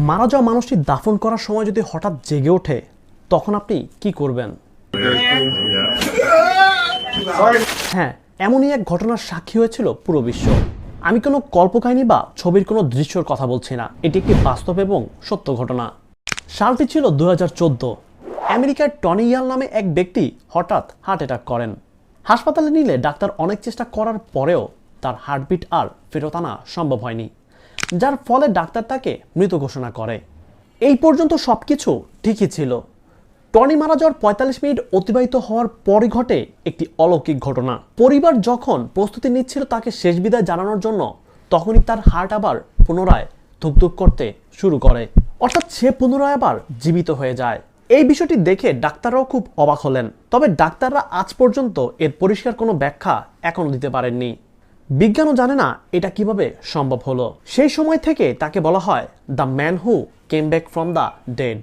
মারা যাওয়া মানুষটি দাফন করার সময় যদি হঠাৎ জেগে ওঠে তখন আপনি কি করবেন? হ্যাঁ, এমনই এক ঘটনার সাক্ষী হয়েছিল পুরো বিশ্ব। আমি কোনো কল্পকাহিনী বা ছবির কোনো দৃশ্যর কথা বলছি না, এটি একটি বাস্তব এবং সত্য ঘটনা। সালটি ছিল 2014। আমেরিকার টনি ইয়াল নামে এক ব্যক্তি হঠাৎ হার্ট অ্যাটাক করেন। হাসপাতালে নিলে ডাক্তার অনেক চেষ্টা করার পরেও তার হার্টবিট আর ফেরত আনা সম্ভব হয়নি, যার ফলে ডাক্তার তাকে মৃত ঘোষণা করে। এই পর্যন্ত সবকিছু ঠিকই ছিল। টনি মারা যাওয়ার 45 মিনিট অতিবাহিত হওয়ার পরই ঘটে একটি অলৌকিক ঘটনা। পরিবার যখন প্রস্তুতি নিচ্ছিল তাকে শেষ বিদায় জানানোর জন্য, তখনই তার হার্ট আবার পুনরায় ধুকধুক করতে শুরু করে, অর্থাৎ সে পুনরায় আবার জীবিত হয়ে যায়। এই বিষয়টি দেখে ডাক্তাররাও খুব অবাক হলেন, তবে ডাক্তাররা আজ পর্যন্ত এর পরিষ্কার কোনো ব্যাখ্যা এখনো দিতে পারেননি। বিজ্ঞানও জানে না এটা কিভাবে সম্ভব হলো। সেই সময় থেকে তাকে বলা হয় the man who came back from the dead.